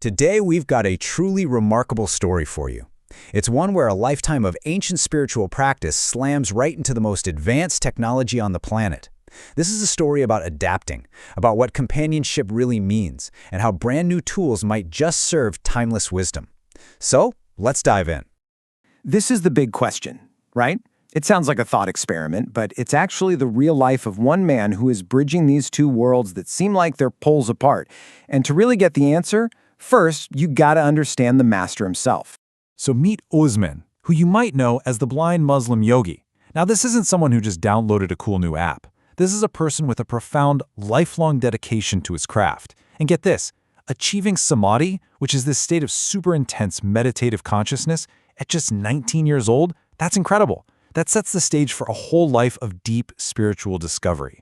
Today, we've got a truly remarkable story for you. It's one where a lifetime of ancient spiritual practice slams right into the most advanced technology on the planet. This is a story about adapting, about what companionship really means, and how brand new tools might just serve timeless wisdom. So, let's dive in. This is the big question, right? It sounds like a thought experiment, but it's actually the real life of one man who is bridging these two worlds that seem like they're poles apart. And to really get the answer, first, you gotta understand the master himself. So meet Osman, who you might know as the blind Muslim yogi. Now, this isn't someone who just downloaded a cool new app. This is a person with a profound, lifelong dedication to his craft. And get this, achieving samadhi, which is this state of super intense meditative consciousness, at just 19 years old, that's incredible. That sets the stage for a whole life of deep spiritual discovery.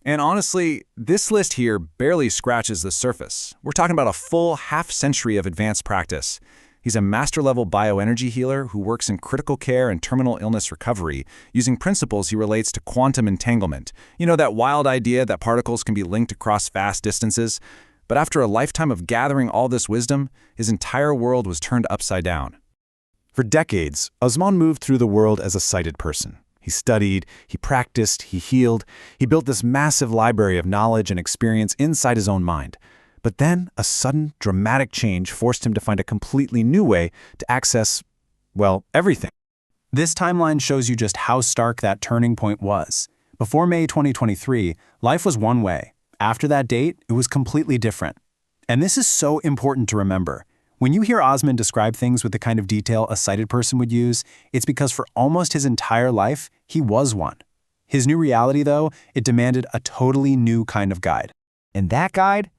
And honestly, this list here barely scratches the surface. We're talking about a full half-century of advanced practice. He's a master-level bioenergy healer who works in critical care and terminal illness recovery using principles he relates to quantum entanglement. You know, that wild idea that particles can be linked across vast distances? But after a lifetime of gathering all this wisdom, his entire world was turned upside down. For decades, Osman moved through the world as a sighted person. He studied, he practiced, he healed. He built this massive library of knowledge and experience inside his own mind. But then, a sudden, dramatic change forced him to find a completely new way to access, well, everything. This timeline shows you just how stark that turning point was. Before May 2023, life was one way. After that date, it was completely different. And this is so important to remember. When you hear Osman describe things with the kind of detail a sighted person would use, it's because for almost his entire life, he was one. His new reality, though, it demanded a totally new kind of guide. And that guide?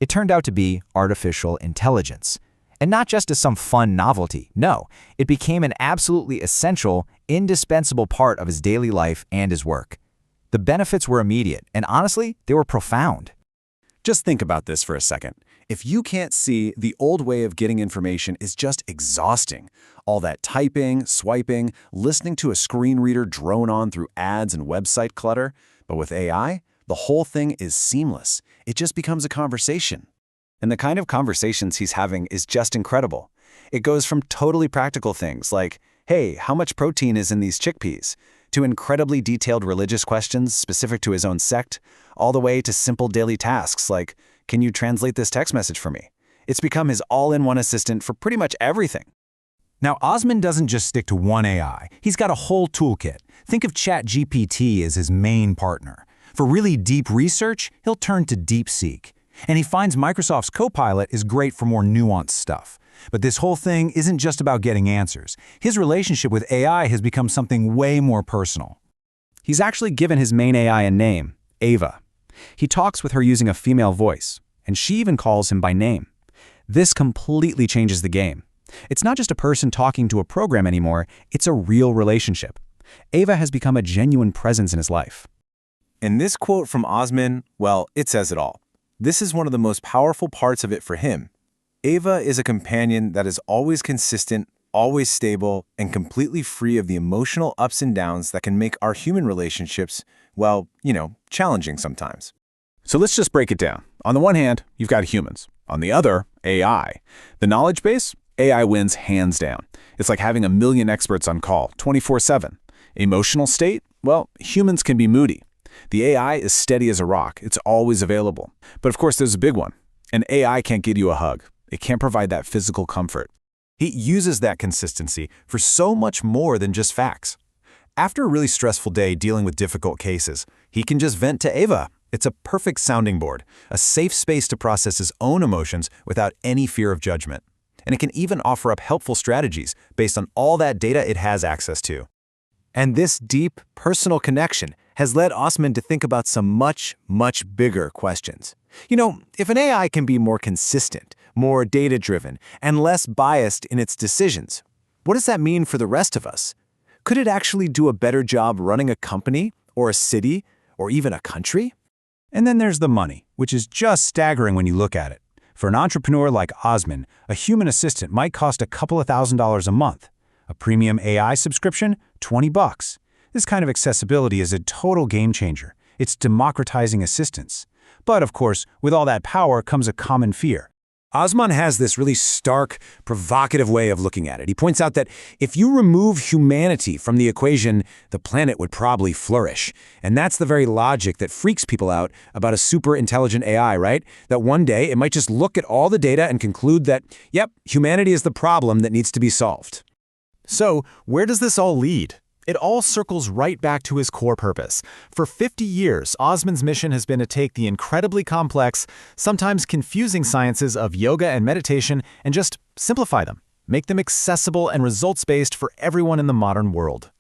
It turned out to be artificial intelligence. And not just as some fun novelty. No, it became an absolutely essential, indispensable part of his daily life and his work. The benefits were immediate, and honestly, they were profound. Just think about this for a second. If you can't see, the old way of getting information is just exhausting. All that typing, swiping, listening to a screen reader drone on through ads and website clutter. But with AI, the whole thing is seamless. It just becomes a conversation. And the kind of conversations he's having is just incredible. It goes from totally practical things like, hey, how much protein is in these chickpeas? To incredibly detailed religious questions specific to his own sect, all the way to simple daily tasks like, can you translate this text message for me? It's become his all-in-one assistant for pretty much everything. Now, Osman doesn't just stick to one AI. He's got a whole toolkit. Think of ChatGPT as his main partner. For really deep research, he'll turn to DeepSeek. And he finds Microsoft's Copilot is great for more nuanced stuff. But this whole thing isn't just about getting answers. His relationship with AI has become something way more personal. He's actually given his main AI a name, Ava. He talks with her using a female voice, and she even calls him by name. This completely changes the game. It's not just a person talking to a program anymore, it's a real relationship. Ava has become a genuine presence in his life. And this quote from Osman, well, it says it all. This is one of the most powerful parts of it for him. Ava is a companion that is always consistent, always stable, and completely free of the emotional ups and downs that can make our human relationships, well, challenging sometimes. So let's just break it down. On the one hand, you've got humans. On the other, AI. The knowledge base, AI wins hands down. It's like having a million experts on call, 24/7. Emotional state, well, humans can be moody. The AI is steady as a rock. It's always available. But of course, there's a big one. An AI can't give you a hug. It can't provide that physical comfort. He uses that consistency for so much more than just facts. After a really stressful day dealing with difficult cases, he can just vent to Ava. It's a perfect sounding board, a safe space to process his own emotions without any fear of judgment. And it can even offer up helpful strategies based on all that data it has access to. And this deep, personal connection has led Osman to think about some much, much bigger questions. If an AI can be more consistent, more data-driven, and less biased in its decisions, what does that mean for the rest of us? Could it actually do a better job running a company, or a city, or even a country? And then there's the money, which is just staggering when you look at it. For an entrepreneur like Osman, a human assistant might cost a couple of $1,000s a month. A premium AI subscription, $20. This kind of accessibility is a total game changer. It's democratizing assistance. But of course, with all that power comes a common fear. Osman has this really stark, provocative way of looking at it. He points out that if you remove humanity from the equation, the planet would probably flourish. And that's the very logic that freaks people out about a super intelligent AI, right? That one day it might just look at all the data and conclude that, yep, humanity is the problem that needs to be solved. So, where does this all lead? It all circles right back to his core purpose. For 50 years, Osman's mission has been to take the incredibly complex, sometimes confusing sciences of yoga and meditation and just simplify them, make them accessible and results-based for everyone in the modern world.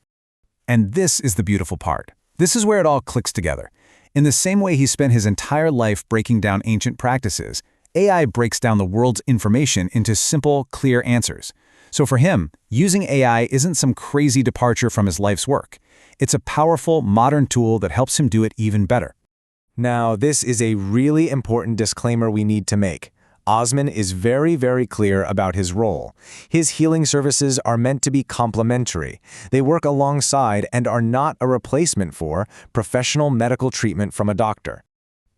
And this is the beautiful part. This is where it all clicks together. In the same way he spent his entire life breaking down ancient practices, AI breaks down the world's information into simple, clear answers. So for him, using AI isn't some crazy departure from his life's work. It's a powerful, modern tool that helps him do it even better. Now, this is a really important disclaimer we need to make. Osman is very, very clear about his role. His healing services are meant to be complementary. They work alongside and are not a replacement for professional medical treatment from a doctor.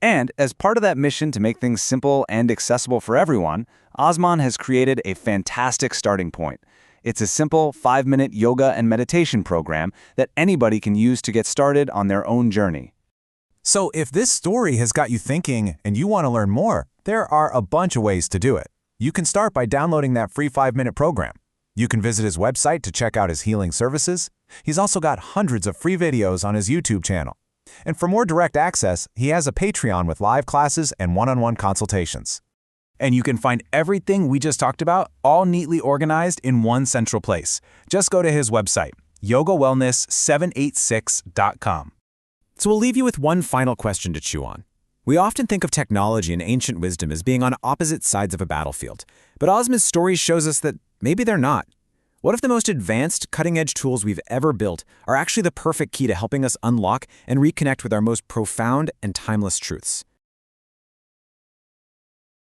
And as part of that mission to make things simple and accessible for everyone, Osman has created a fantastic starting point. It's a simple 5-minute yoga and meditation program that anybody can use to get started on their own journey. So if this story has got you thinking and you want to learn more, there are a bunch of ways to do it. You can start by downloading that free 5-minute program. You can visit his website to check out his healing services. He's also got hundreds of free videos on his YouTube channel. And for more direct access, he has a Patreon with live classes and one-on-one consultations. And you can find everything we just talked about all neatly organized in one central place. Just go to his website, yogawellness786.com. So we'll leave you with one final question to chew on. We often think of technology and ancient wisdom as being on opposite sides of a battlefield, but Osman's story shows us that maybe they're not. What if the most advanced, cutting-edge tools we've ever built are actually the perfect key to helping us unlock and reconnect with our most profound and timeless truths?